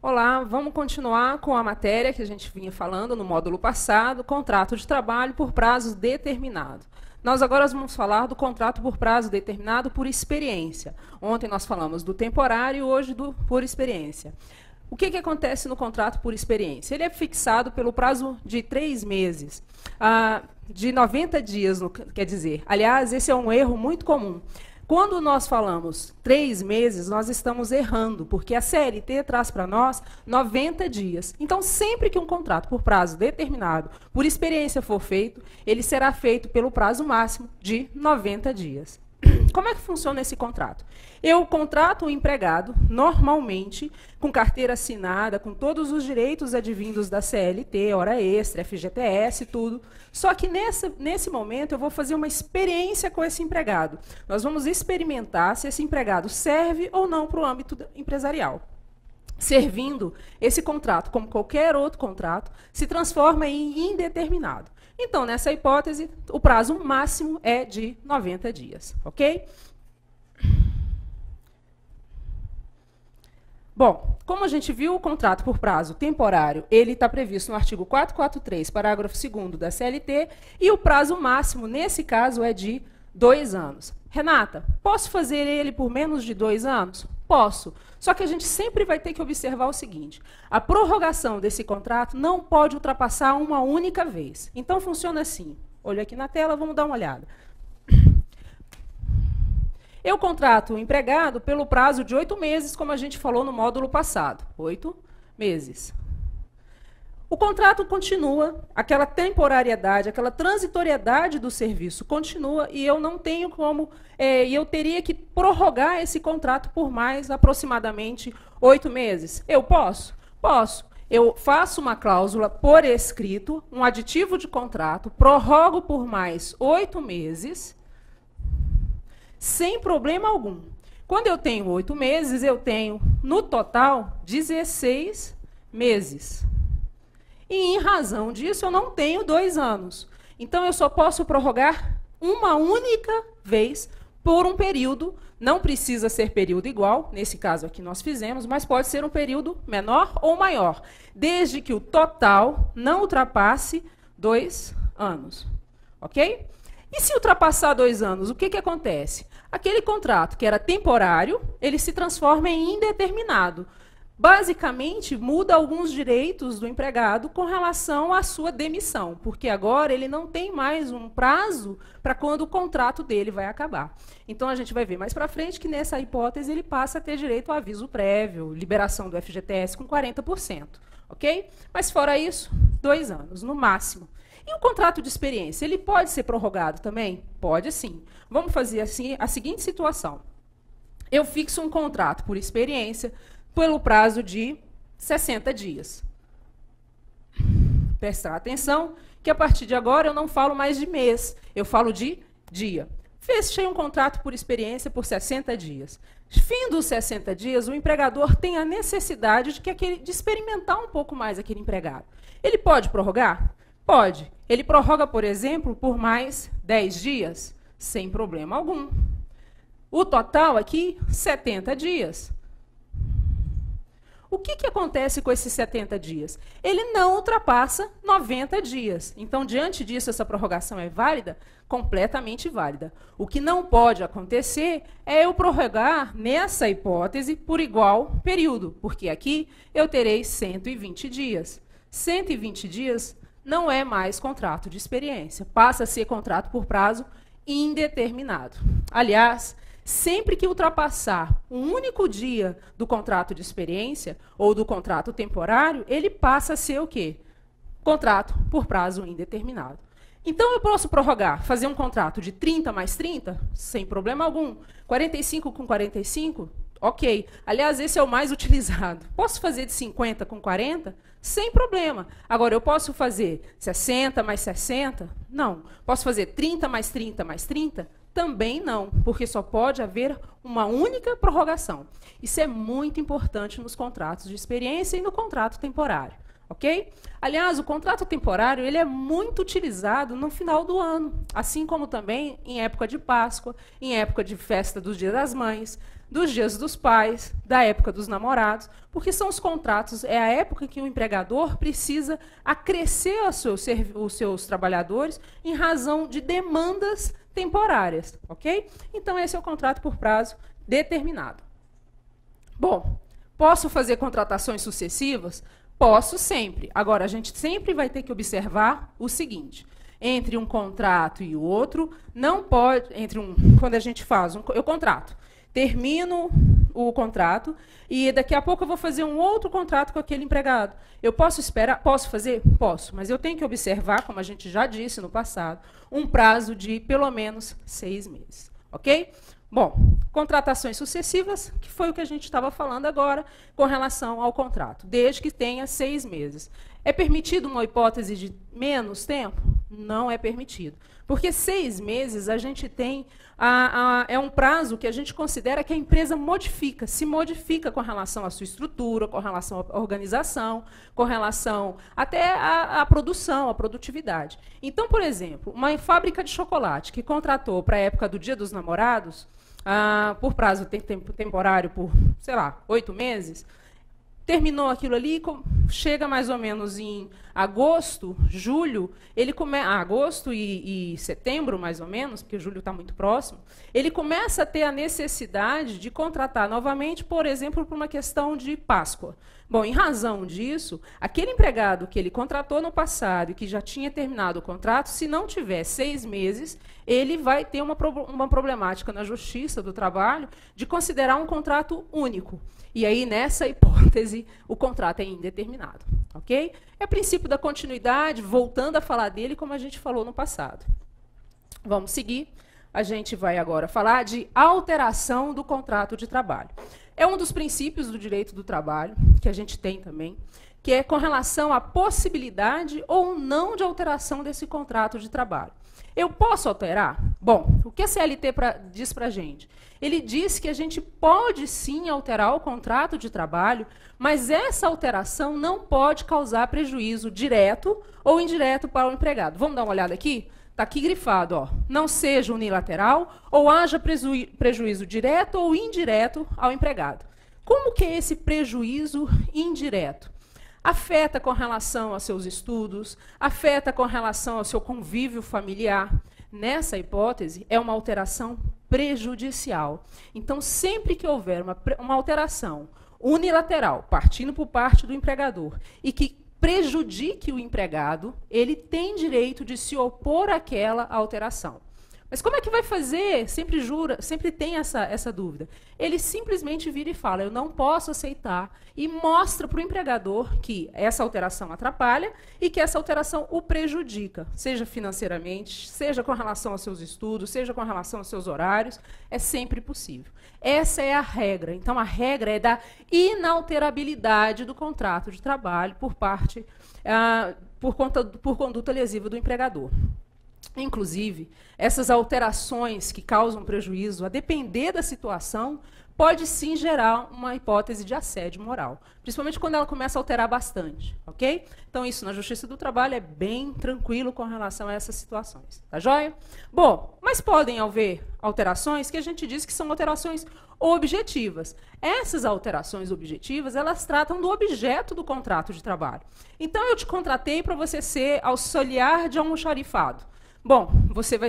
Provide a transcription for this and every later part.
Olá, vamos continuar com a matéria que a gente vinha falando no módulo passado, contrato de trabalho por prazo determinado. Nós agora vamos falar do contrato por prazo determinado por experiência. Ontem nós falamos do temporário e hoje do por experiência. O que acontece no contrato por experiência? Ele é fixado pelo prazo de 3 meses, de 90 dias, quer dizer. Aliás, esse é um erro muito comum. Quando nós falamos 3 meses, nós estamos errando, porque a CLT traz para nós 90 dias. Então, sempre que um contrato por prazo determinado, por experiência for feito, ele será feito pelo prazo máximo de 90 dias. Como é que funciona esse contrato? Eu contrato o empregado, normalmente, com carteira assinada, com todos os direitos advindos da CLT, hora extra, FGTS, tudo. Só que nesse momento eu vou fazer uma experiência com esse empregado. Nós vamos experimentar se esse empregado serve ou não para o âmbito empresarial. Servindo, esse contrato, como qualquer outro contrato, se transforma em indeterminado. Então, nessa hipótese, o prazo máximo é de 90 dias, ok? Bom, como a gente viu, o contrato por prazo temporário, ele está previsto no artigo 443, parágrafo 2º da CLT, e o prazo máximo, nesse caso, é de 2 anos. Renata, posso fazer ele por menos de 2 anos? Posso. Só que a gente sempre vai ter que observar o seguinte: a prorrogação desse contrato não pode ultrapassar uma única vez. Então, funciona assim. Olha aqui na tela, vamos dar uma olhada. Eu contrato o empregado pelo prazo de 8 meses, como a gente falou no módulo passado. 8 meses. O contrato continua, aquela temporariedade, aquela transitoriedade do serviço continua e eu não tenho como, eu teria que prorrogar esse contrato por mais aproximadamente 8 meses. Eu posso? Posso. Eu faço uma cláusula por escrito, um aditivo de contrato, prorrogo por mais 8 meses, sem problema algum. Quando eu tenho 8 meses, eu tenho, no total, 16 meses. E, em razão disso, eu não tenho 2 anos. Então, eu só posso prorrogar uma única vez por um período. Não precisa ser período igual, nesse caso aqui nós fizemos, mas pode ser um período menor ou maior, desde que o total não ultrapasse 2 anos. Ok? E se ultrapassar 2 anos, o que acontece? Aquele contrato que era temporário, ele se transforma em indeterminado. Basicamente, muda alguns direitos do empregado com relação à sua demissão, porque agora ele não tem mais um prazo para quando o contrato dele vai acabar. Então, a gente vai ver mais para frente que, nessa hipótese, ele passa a ter direito ao aviso prévio, liberação do FGTS com 40%. Ok? Mas, fora isso, 2 anos, no máximo. E o contrato de experiência, ele pode ser prorrogado também? Pode sim. Vamos fazer assim a seguinte situação. Eu fixo um contrato por experiência pelo prazo de 60 dias. Prestar atenção que, a partir de agora, eu não falo mais de mês, eu falo de dia. Fechei um contrato por experiência por 60 dias. Fim dos 60 dias, o empregador tem a necessidade de experimentar um pouco mais aquele empregado. Ele pode prorrogar? Pode. Ele prorroga, por exemplo, por mais 10 dias, sem problema algum. O total aqui, 70 dias. O que acontece com esses 70 dias? Ele não ultrapassa 90 dias. Então, diante disso, essa prorrogação é válida? Completamente válida. O que não pode acontecer é eu prorrogar, nessa hipótese, por igual período, porque aqui eu terei 120 dias. 120 dias não é mais contrato de experiência, passa a ser contrato por prazo indeterminado. Aliás, sempre que ultrapassar um único dia do contrato de experiência ou do contrato temporário, ele passa a ser o quê? Contrato por prazo indeterminado. Então, eu posso prorrogar, fazer um contrato de 30 mais 30, sem problema algum. 45 com 45, ok. Aliás, esse é o mais utilizado. Posso fazer de 50 com 40? Sem problema. Agora, eu posso fazer 60 mais 60? Não. Posso fazer 30 mais 30 mais 30? Também não, porque só pode haver uma única prorrogação. Isso é muito importante nos contratos de experiência e no contrato temporário. Ok? Aliás, o contrato temporário ele é muito utilizado no final do ano, assim como também em época de Páscoa, em época de festa dos Dias das Mães. dos Dias dos Pais, da época dos namorados, porque são os contratos, é a época que o empregador precisa acrescer os seus trabalhadores em razão de demandas temporárias, ok? Então, esse é o contrato por prazo determinado. Bom, posso fazer contratações sucessivas? Posso sempre. Agora, a gente sempre vai ter que observar o seguinte: entre um contrato e o outro, não pode, quando a gente faz, eu contrato, termino o contrato e daqui a pouco eu vou fazer um outro contrato com aquele empregado. Eu posso esperar? Posso fazer? Posso, mas eu tenho que observar, como a gente já disse no passado, um prazo de pelo menos 6 meses, ok? Bom, contratações sucessivas, que foi o que a gente estava falando agora com relação ao contrato, desde que tenha 6 meses. É permitido uma hipótese de menos tempo? Não é permitido. Porque 6 meses a gente tem, é um prazo que a gente considera que a empresa se modifica com relação à sua estrutura, com relação à organização, com relação até à produção, à produtividade. Então, por exemplo, uma fábrica de chocolate que contratou para a época do Dia dos Namorados, por prazo temporário, por, sei lá, 8 meses, terminou aquilo ali, chega mais ou menos em agosto, julho, agosto e setembro, mais ou menos, porque julho está muito próximo, ele começa a ter a necessidade de contratar novamente, por exemplo, por uma questão de Páscoa. Bom, em razão disso, aquele empregado que ele contratou no passado e que já tinha terminado o contrato, se não tiver 6 meses, ele vai ter uma problemática na Justiça do Trabalho de considerar um contrato único. E aí, nessa hipótese, o contrato é indeterminado. Ok? É o princípio da continuidade, voltando a falar dele, como a gente falou no passado. Vamos seguir. A gente vai agora falar de alteração do contrato de trabalho. É um dos princípios do direito do trabalho, que a gente tem também, que é com relação à possibilidade ou não de alteração desse contrato de trabalho. Eu posso alterar? Bom, o que a CLT diz para a gente? Ele diz que a gente pode sim alterar o contrato de trabalho, mas essa alteração não pode causar prejuízo direto ou indireto para o empregado. Vamos dar uma olhada aqui? Está aqui grifado, ó, não seja unilateral ou haja prejuízo direto ou indireto ao empregado. Como que é esse prejuízo indireto? Afeta com relação aos seus estudos, afeta com relação ao seu convívio familiar. Nessa hipótese, é uma alteração prejudicial. Então, sempre que houver uma alteração unilateral, partindo por parte do empregador, e que prejudique o empregado, ele tem direito de se opor àquela alteração. Mas como é que vai fazer? Sempre tem essa dúvida. Ele simplesmente vira e fala, eu não posso aceitar, e mostra para o empregador que essa alteração atrapalha e que essa alteração o prejudica, seja financeiramente, seja com relação aos seus estudos, seja com relação aos seus horários, é sempre possível. Essa é a regra. Então, a regra é da inalterabilidade do contrato de trabalho por conduta lesiva do empregador. Inclusive, essas alterações que causam prejuízo, a depender da situação, pode sim gerar uma hipótese de assédio moral, principalmente quando ela começa a alterar bastante, ok? Então, isso na Justiça do Trabalho é bem tranquilo com relação a essas situações, tá joia? Bom, mas podem haver alterações que a gente diz que são alterações objetivas. Essas alterações objetivas, elas tratam do objeto do contrato de trabalho. Então, eu te contratei para você ser auxiliar de almoxarifado. Bom, você vai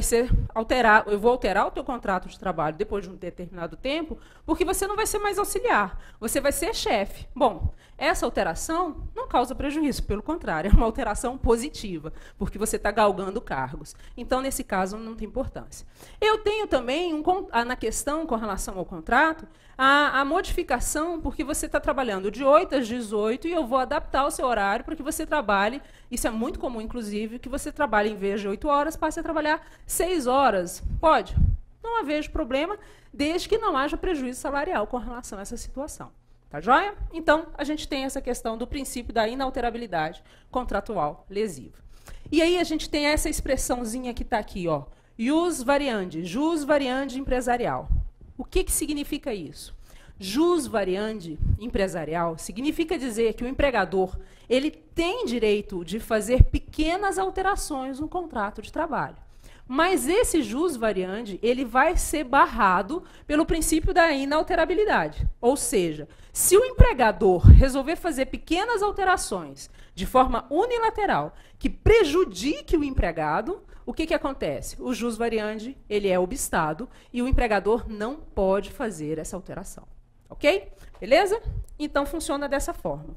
eu vou alterar o teu contrato de trabalho depois de um determinado tempo, porque você não vai ser mais auxiliar, você vai ser chefe. Bom, essa alteração não causa prejuízo, pelo contrário, é uma alteração positiva, porque você está galgando cargos. Então, nesse caso, não tem importância. Eu tenho também, na questão com relação ao contrato, a modificação, porque você está trabalhando de 8 às 18 e eu vou adaptar o seu horário para que você trabalhe, isso é muito comum, inclusive, que você trabalhe, em vez de 8 horas, passe a trabalhar 6 horas. Pode? Não vejo problema, desde que não haja prejuízo salarial com relação a essa situação. Tá joia? Então, a gente tem essa questão do princípio da inalterabilidade contratual lesiva. E aí a gente tem essa expressãozinha que está aqui, ó, jus variandi empresarial. O que significa isso? Jus variandi empresarial significa dizer que o empregador ele tem direito de fazer pequenas alterações no contrato de trabalho. Mas esse jus variandi, ele vai ser barrado pelo princípio da inalterabilidade. Ou seja, se o empregador resolver fazer pequenas alterações de forma unilateral que prejudique o empregado, o que acontece? O jus variandi, ele é obstado e o empregador não pode fazer essa alteração. Ok? Beleza? Então, funciona dessa forma.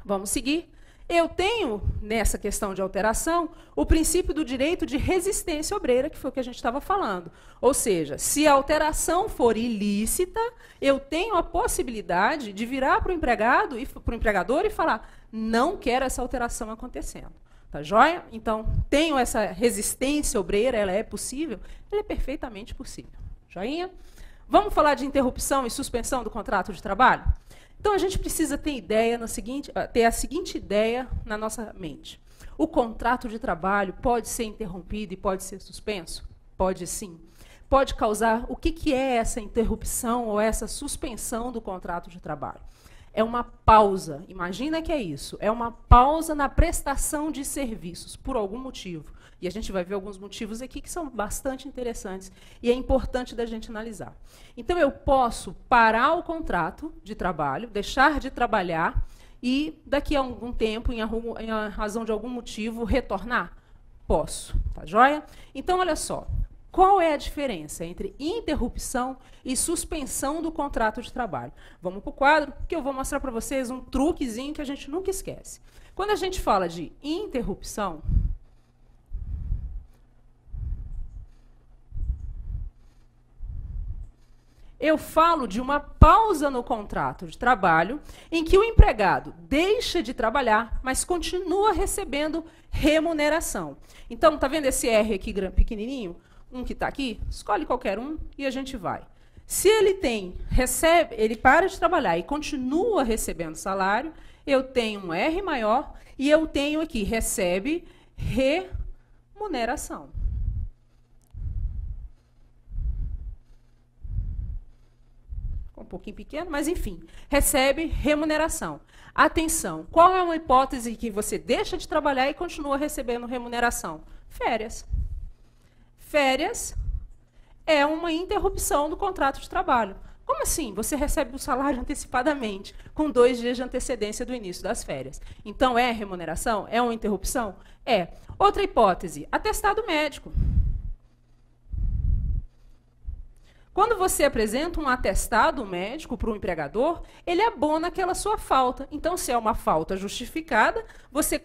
Vamos seguir. Eu tenho, nessa questão de alteração, o princípio do direito de resistência obreira, que foi o que a gente estava falando. Ou seja, se a alteração for ilícita, eu tenho a possibilidade de virar para o empregado e para o empregador e falar: não quero essa alteração acontecendo. Tá joia? Então, tenho essa resistência obreira, ela é possível? Ela é perfeitamente possível. Joinha? Vamos falar de interrupção e suspensão do contrato de trabalho? Então, a gente precisa ter a seguinte ideia na nossa mente. O contrato de trabalho pode ser interrompido e pode ser suspenso? Pode sim. Pode causar... O que é essa interrupção ou essa suspensão do contrato de trabalho? É uma pausa. Imagina que é isso. É uma pausa na prestação de serviços, por algum motivo. E a gente vai ver alguns motivos aqui que são bastante interessantes e é importante da gente analisar. Então, eu posso parar o contrato de trabalho, deixar de trabalhar e, daqui a algum tempo, em razão de algum motivo, retornar? Posso. Tá joia? Então, olha só. Qual é a diferença entre interrupção e suspensão do contrato de trabalho? Vamos para o quadro, que eu vou mostrar para vocês um truquezinho que a gente nunca esquece. Quando a gente fala de interrupção, eu falo de uma pausa no contrato de trabalho em que o empregado deixa de trabalhar, mas continua recebendo remuneração. Então, tá vendo esse R aqui pequenininho? Um que está aqui? Escolhe qualquer um e a gente vai. Se ele ele para de trabalhar e continua recebendo salário, eu tenho um R maior e eu tenho aqui, recebe remuneração. Um pouquinho pequeno, mas enfim, recebe remuneração. Atenção, qual é uma hipótese que você deixa de trabalhar e continua recebendo remuneração? Férias. Férias é uma interrupção do contrato de trabalho. Como assim? Você recebe o salário antecipadamente, com 2 dias de antecedência do início das férias. Então, é remuneração? É uma interrupção? É. Outra hipótese, atestado médico. Quando você apresenta um atestado médico para o empregador, ele abona aquela sua falta. Então, se é uma falta justificada, você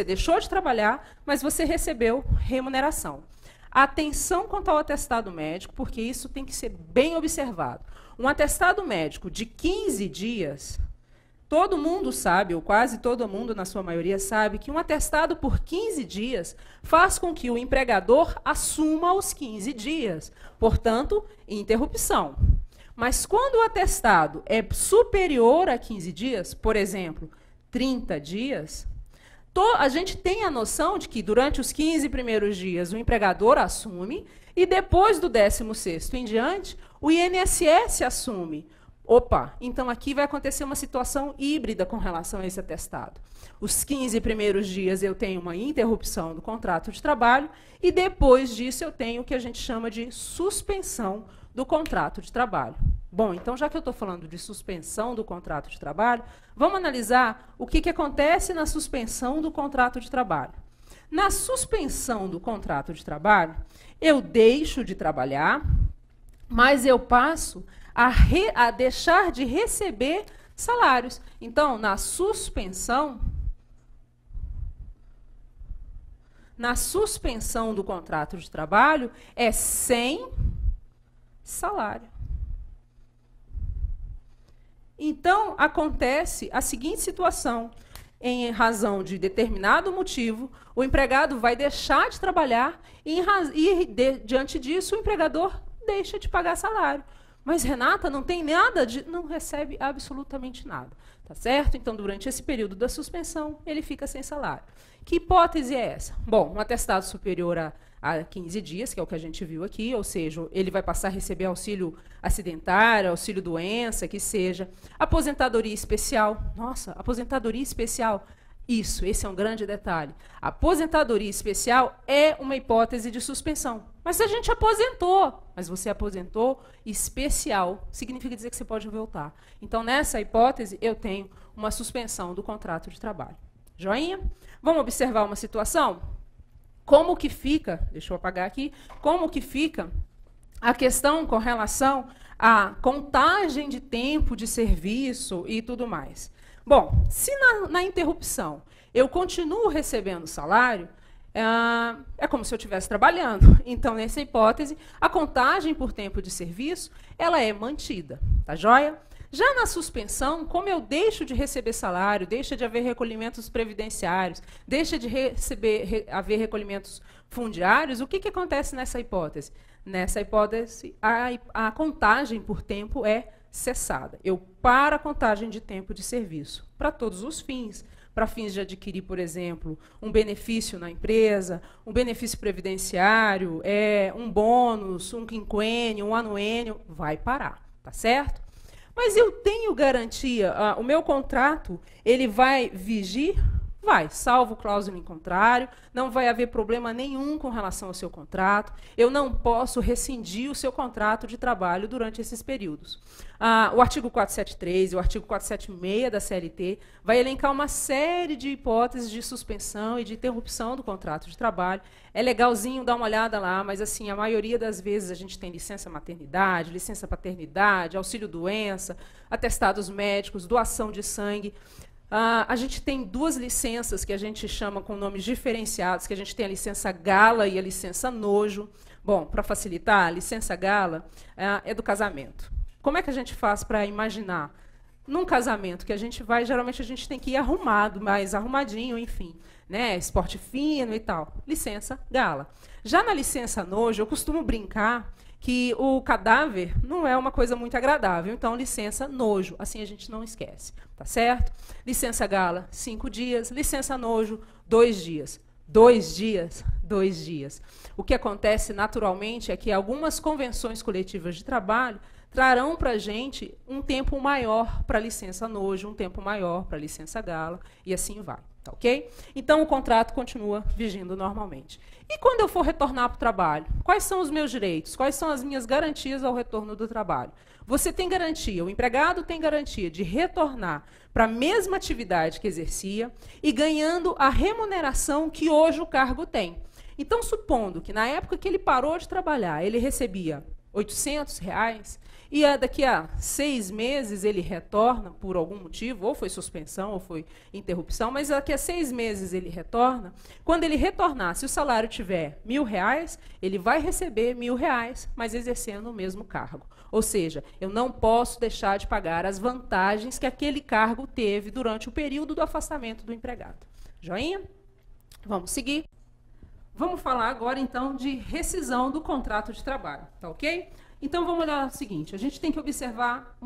deixou de trabalhar, mas você recebeu remuneração. Atenção quanto ao atestado médico, porque isso tem que ser bem observado. Um atestado médico de 15 dias, todo mundo sabe, ou quase todo mundo, na sua maioria, sabe que um atestado por 15 dias faz com que o empregador assuma os 15 dias. Portanto, interrupção. Mas quando o atestado é superior a 15 dias, por exemplo, 30 dias... a gente tem a noção de que durante os 15 primeiros dias o empregador assume e depois do 16º em diante, o INSS assume. Opa, então aqui vai acontecer uma situação híbrida com relação a esse atestado. Os 15 primeiros dias eu tenho uma interrupção do contrato de trabalho e depois disso eu tenho o que a gente chama de suspensão do contrato de trabalho. Bom, então, já que eu estou falando de suspensão do contrato de trabalho, vamos analisar o que acontece na suspensão do contrato de trabalho. Na suspensão do contrato de trabalho, eu deixo de trabalhar, mas eu passo a deixar de receber salários. Então, na suspensão do contrato de trabalho, é sem salário. Então, acontece a seguinte situação. Em razão de determinado motivo, o empregado vai deixar de trabalhar e, diante disso, o empregador deixa de pagar salário. Mas, Renata, não tem nada não recebe absolutamente nada. Tá certo? Então, durante esse período da suspensão, ele fica sem salário. Que hipótese é essa? Bom, um atestado superior a 15 dias, que é o que a gente viu aqui, ou seja, ele vai passar a receber auxílio acidentário, auxílio doença, que seja. Aposentadoria especial. Nossa, aposentadoria especial. Isso, esse é um grande detalhe. A aposentadoria especial é uma hipótese de suspensão. Mas a gente aposentou, mas você aposentou especial, significa dizer que você pode voltar. Então, nessa hipótese, eu tenho uma suspensão do contrato de trabalho. Joinha? Vamos observar uma situação? Como que fica, deixa eu apagar aqui, como que fica a questão com relação à contagem de tempo de serviço e tudo mais. Bom, se na interrupção eu continuo recebendo salário, é como se eu estivesse trabalhando. Então, nessa hipótese, a contagem por tempo de serviço ela é mantida. Tá joia? Já na suspensão, como eu deixo de receber salário, deixa de haver recolhimentos previdenciários, deixa de haver recolhimentos fundiários, o que acontece nessa hipótese? Nessa hipótese, a contagem por tempo é cessada. Eu paro a contagem de tempo de serviço para todos os fins. Para fins de adquirir, por exemplo, um benefício na empresa, um benefício previdenciário, um bônus, um quinquênio, um anuênio, vai parar, tá certo? Mas eu tenho garantia, o meu contrato, ele vai vigir? Vai, salvo cláusula em contrário, não vai haver problema nenhum com relação ao seu contrato, eu não posso rescindir o seu contrato de trabalho durante esses períodos. O artigo 473 e o artigo 476 da CLT vai elencar uma série de hipóteses de suspensão e de interrupção do contrato de trabalho. É legalzinho dar uma olhada lá, mas assim, a maioria das vezes a gente tem licença maternidade, licença paternidade, auxílio-doença, atestados médicos, doação de sangue. A gente tem duas licenças que a gente chama com nomes diferenciados, que a gente tem a licença gala e a licença nojo. Bom, para facilitar, a licença gala é do casamento. Como é que a gente faz para imaginar? Num casamento que a gente vai, geralmente a gente tem que ir arrumado, mais arrumadinho, enfim, né? Esporte fino e tal. Licença gala. Já na licença nojo, eu costumo brincar que o cadáver não é uma coisa muito agradável. Então, licença nojo, assim a gente não esquece, tá certo? Licença gala, 5 dias. Licença nojo, 2 dias. 2 dias, 2 dias. O que acontece naturalmente é que algumas convenções coletivas de trabalho trarão para a gente um tempo maior para licença nojo, um tempo maior para licença gala, e assim vai. Tá, ok? Então, o contrato continua vigindo normalmente. E quando eu for retornar para o trabalho? Quais são os meus direitos? Quais são as minhas garantias ao retorno do trabalho? Você tem garantia, o empregado tem garantia de retornar para a mesma atividade que exercia e ganhando a remuneração que hoje o cargo tem. Então, supondo que na época que ele parou de trabalhar, ele recebia R$800, e daqui a 6 meses ele retorna por algum motivo, ou foi suspensão, ou foi interrupção, mas daqui a 6 meses ele retorna. Quando ele retornar, se o salário tiver R$1.000, ele vai receber R$1.000, mas exercendo o mesmo cargo. Ou seja, eu não posso deixar de pagar as vantagens que aquele cargo teve durante o período do afastamento do empregado. Joinha? Vamos seguir. Vamos falar agora, então, de rescisão do contrato de trabalho, tá ok? Então, vamos olhar o seguinte, a gente tem que observar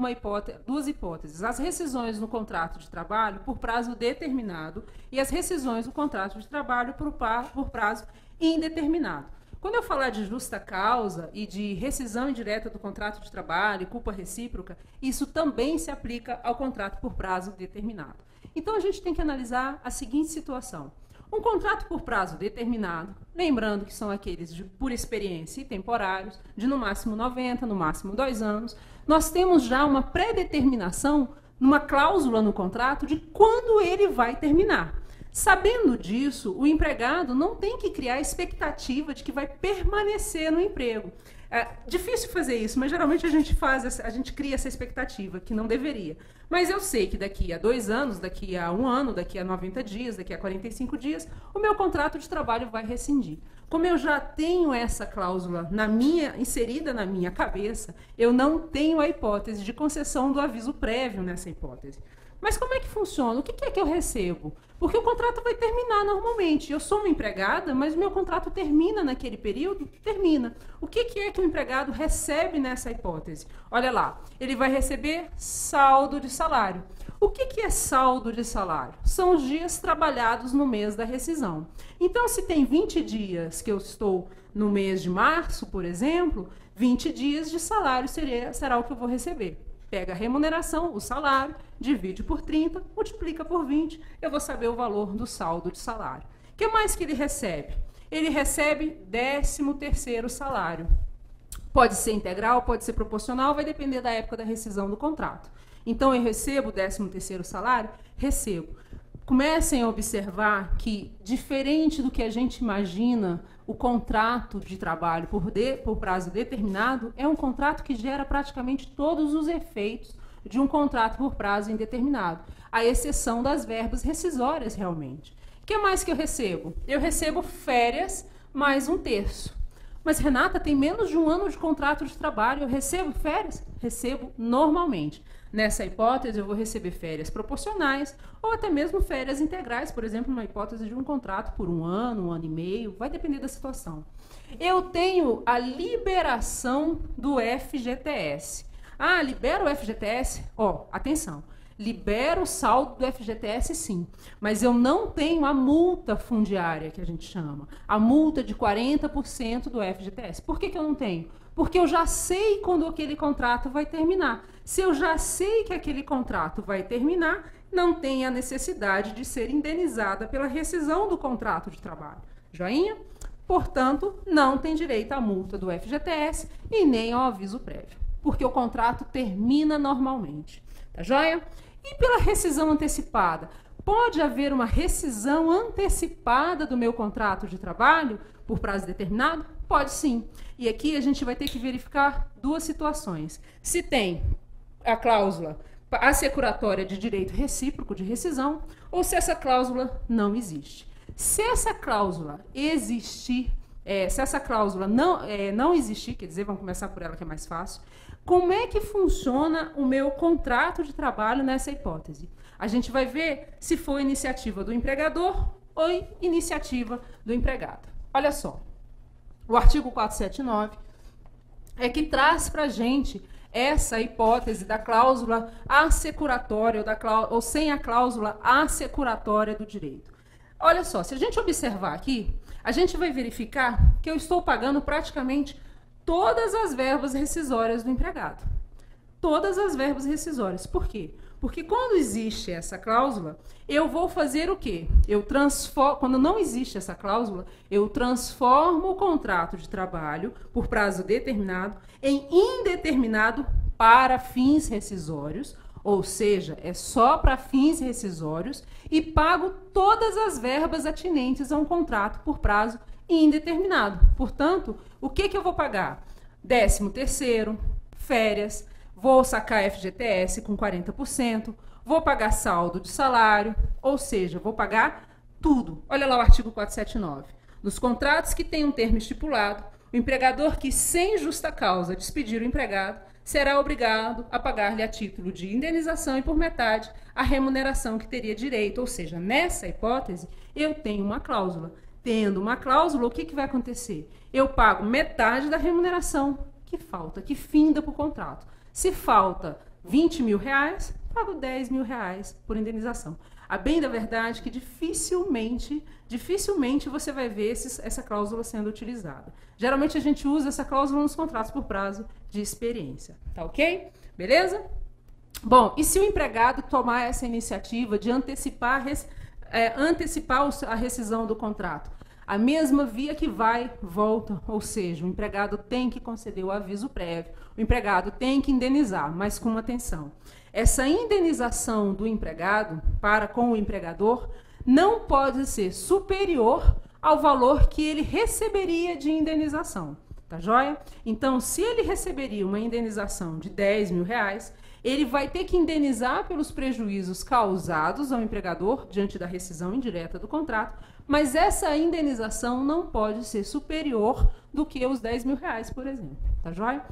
duas hipóteses. As rescisões no contrato de trabalho por prazo determinado e as rescisões no contrato de trabalho por prazo indeterminado. Quando eu falar de justa causa e de rescisão indireta do contrato de trabalho e culpa recíproca, isso também se aplica ao contrato por prazo determinado. Então, a gente tem que analisar a seguinte situação. Um contrato por prazo determinado, lembrando que são aqueles por experiência e temporários, de no máximo 90, no máximo 2 anos, nós temos já uma pré-determinação, numa cláusula no contrato, de quando ele vai terminar. Sabendo disso, o empregado não tem que criar a expectativa de que vai permanecer no emprego. É difícil fazer isso, mas geralmente a gente cria essa expectativa, que não deveria. Mas eu sei que daqui a 2 anos, daqui a 1 ano, daqui a 90 dias, daqui a 45 dias, o meu contrato de trabalho vai rescindir. Como eu já tenho essa cláusula inserida na minha cabeça, eu não tenho a hipótese de concessão do aviso prévio nessa hipótese. Mas como é que funciona? O que é que eu recebo? Porque o contrato vai terminar normalmente. Eu sou uma empregada, mas o meu contrato termina naquele período? Termina. O que é que o empregado recebe nessa hipótese? Olha lá, ele vai receber saldo de salário. O que é saldo de salário? São os dias trabalhados no mês da rescisão. Então, se tem 20 dias que eu estou no mês de março, por exemplo, 20 dias de salário será o que eu vou receber. Pega a remuneração, o salário, divide por 30, multiplica por 20, eu vou saber o valor do saldo de salário. O que mais que ele recebe? Ele recebe 13º salário. Pode ser integral, pode ser proporcional, vai depender da época da rescisão do contrato. Então, eu recebo o 13º salário? Recebo. Comecem a observar que, diferente do que a gente imagina, o contrato de trabalho por prazo determinado é um contrato que gera praticamente todos os efeitos de um contrato por prazo indeterminado, à exceção das verbas rescisórias, realmente. O que mais que eu recebo? Eu recebo férias mais 1/3. Mas, Renata, tem menos de 1 ano de contrato de trabalho, eu recebo férias? Recebo normalmente. Nessa hipótese, eu vou receber férias proporcionais ou até mesmo férias integrais, por exemplo, na hipótese de um contrato por 1 ano, 1 ano e meio, vai depender da situação. Eu tenho a liberação do FGTS. Ah, libera o FGTS? Ó, atenção, libera o saldo do FGTS sim, mas eu não tenho a multa fundiária, que a gente chama, a multa de 40% do FGTS. Por que eu não tenho? Porque eu já sei quando aquele contrato vai terminar. Se eu já sei que aquele contrato vai terminar, não tem a necessidade de ser indenizada pela rescisão do contrato de trabalho. Joinha? Portanto, não tem direito à multa do FGTS e nem ao aviso prévio, porque o contrato termina normalmente. Tá joia? E pela rescisão antecipada? Pode haver uma rescisão antecipada do meu contrato de trabalho por prazo determinado? Pode sim. E aqui a gente vai ter que verificar 2 situações. Se tem a cláusula assecuratória de direito recíproco de rescisão ou se essa cláusula não existe. Se essa cláusula existir, se essa cláusula não existir, quer dizer, vamos começar por ela que é mais fácil, como é que funciona o meu contrato de trabalho nessa hipótese? A gente vai ver se foi iniciativa do empregador ou iniciativa do empregado. Olha só, o artigo 479 é que traz para a gente essa hipótese da cláusula assecuratória ou sem a cláusula assecuratória do direito. Olha só, se a gente observar aqui, a gente vai verificar que eu estou pagando praticamente todas as verbas rescisórias do empregado. Todas as verbas rescisórias. Por quê? Porque quando existe essa cláusula, eu vou fazer o quê? Quando não existe essa cláusula, eu transformo o contrato de trabalho por prazo determinado em indeterminado para fins rescisórios, ou seja, é só para fins rescisórios, e pago todas as verbas atinentes a um contrato por prazo indeterminado. Portanto, o que eu vou pagar? 13º, férias, vou sacar FGTS com 40%, vou pagar saldo de salário, ou seja, vou pagar tudo. Olha lá o artigo 479. Nos contratos que têm um termo estipulado, o empregador que, sem justa causa, despedir o empregado, será obrigado a pagar-lhe a título de indenização e por metade a remuneração que teria direito. Ou seja, nessa hipótese, eu tenho uma cláusula. Tendo uma cláusula, o que vai acontecer? Eu pago metade da remuneração que falta, que finda para o contrato. Se falta 20 mil reais, pago 10 mil reais por indenização. A bem da verdade que dificilmente você vai ver essa cláusula sendo utilizada. Geralmente a gente usa essa cláusula nos contratos por prazo de experiência. Tá ok? Beleza? Bom, e se o empregado tomar essa iniciativa de antecipar a rescisão do contrato? A mesma via que vai, volta, ou seja, o empregado tem que conceder o aviso prévio, o empregado tem que indenizar, mas com atenção. Essa indenização do empregado para com o empregador não pode ser superior ao valor que ele receberia de indenização, tá joia? Então, se ele receberia uma indenização de 10 mil reais, ele vai ter que indenizar pelos prejuízos causados ao empregador diante da rescisão indireta do contrato, mas essa indenização não pode ser superior do que os 10 mil reais, por exemplo, tá joia?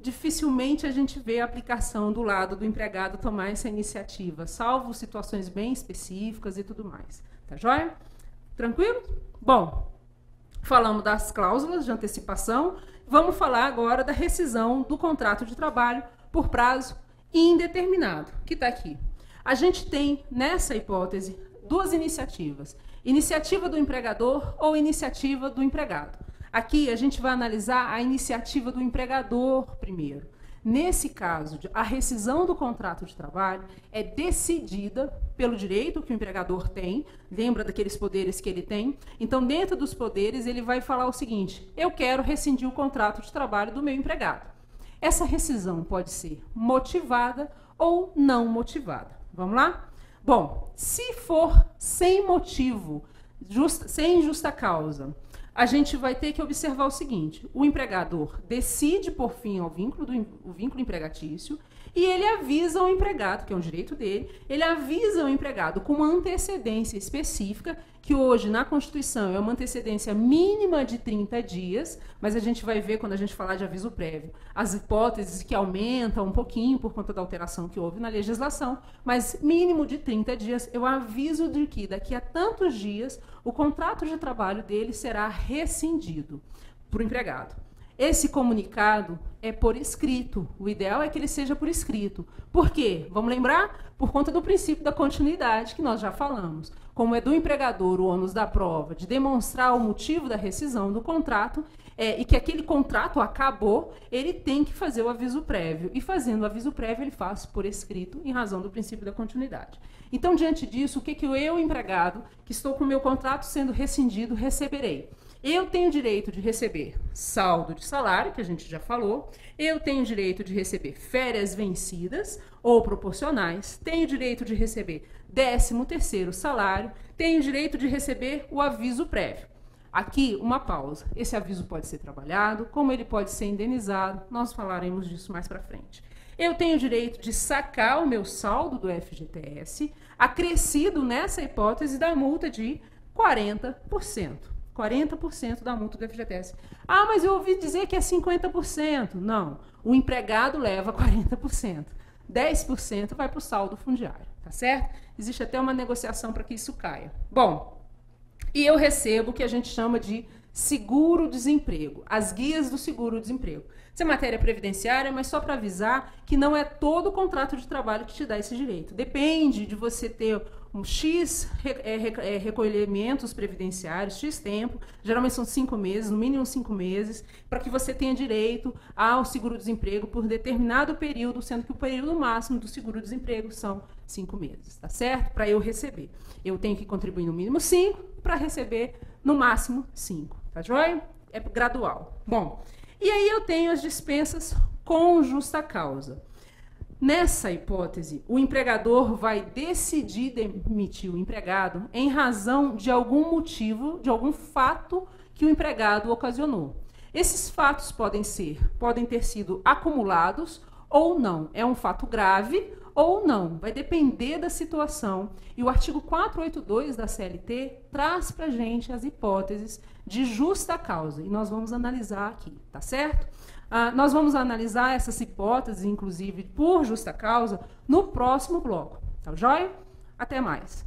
Dificilmente a gente vê a aplicação do lado do empregado tomar essa iniciativa, salvo situações bem específicas e tudo mais, tá joia? Tranquilo? Bom, falamos das cláusulas de antecipação, vamos falar agora da rescisão do contrato de trabalho por prazo indeterminado, que está aqui. A gente tem, nessa hipótese, 2 iniciativas. Iniciativa do empregador ou iniciativa do empregado. Aqui a gente vai analisar a iniciativa do empregador primeiro. Nesse caso, a rescisão do contrato de trabalho é decidida pelo direito que o empregador tem, lembra daqueles poderes que ele tem? Então, dentro dos poderes, ele vai falar o seguinte: eu quero rescindir o contrato de trabalho do meu empregado. Essa rescisão pode ser motivada ou não motivada. Vamos lá? Bom, se for sem motivo, sem justa causa, a gente vai ter que observar o seguinte: o empregador decide por fim ao vínculo empregatício e ele avisa o empregado, que é um direito dele, ele avisa o empregado com uma antecedência específica, que hoje na Constituição é uma antecedência mínima de 30 dias, mas a gente vai ver quando a gente falar de aviso prévio, as hipóteses que aumentam um pouquinho por conta da alteração que houve na legislação, mas mínimo de 30 dias, eu aviso de que daqui a tantos dias o contrato de trabalho dele será rescindido para o empregado. Esse comunicado é por escrito. O ideal é que ele seja por escrito. Por quê? Vamos lembrar? Por conta do princípio da continuidade, que nós já falamos. Como é do empregador o ônus da prova de demonstrar o motivo da rescisão do contrato, e que aquele contrato acabou, ele tem que fazer o aviso prévio. E fazendo o aviso prévio, ele faz por escrito, em razão do princípio da continuidade. Então, diante disso, o que eu, empregado, que estou com o meu contrato sendo rescindido, receberei? Eu tenho direito de receber saldo de salário, que a gente já falou. Eu tenho direito de receber férias vencidas ou proporcionais. Tenho direito de receber 13º salário. Tenho direito de receber o aviso prévio. Aqui, uma pausa. Esse aviso pode ser trabalhado, como ele pode ser indenizado. Nós falaremos disso mais para frente. Eu tenho direito de sacar o meu saldo do FGTS, acrescido nessa hipótese da multa de 40%. 40% da multa do FGTS. Ah, mas eu ouvi dizer que é 50%. Não, o empregado leva 40%. 10% vai para o saldo fundiário, tá certo? Existe até uma negociação para que isso caia. Bom, e eu recebo o que a gente chama de seguro-desemprego, as guias do seguro-desemprego. Isso é matéria previdenciária, mas só para avisar que não é todo o contrato de trabalho que te dá esse direito. Depende de você ter um X recolhimentos previdenciários, X tempo, geralmente são 5 meses, no mínimo 5 meses, para que você tenha direito ao seguro-desemprego por determinado período, sendo que o período máximo do seguro-desemprego são 5 meses, tá certo? Para eu receber. Eu tenho que contribuir no mínimo 5, para receber no máximo 5, tá joia? É gradual. Bom, e aí eu tenho as dispensas com justa causa. Nessa hipótese, o empregador vai decidir demitir o empregado em razão de algum motivo, de algum fato que o empregado ocasionou. Esses fatos podem ter sido acumulados ou não. É um fato grave ou não. Vai depender da situação. E o artigo 482 da CLT traz para a gente as hipóteses de justa causa. E nós vamos analisar aqui, tá certo? Nós vamos analisar essas hipóteses, inclusive, por justa causa, no próximo bloco. Tá joia? Até mais.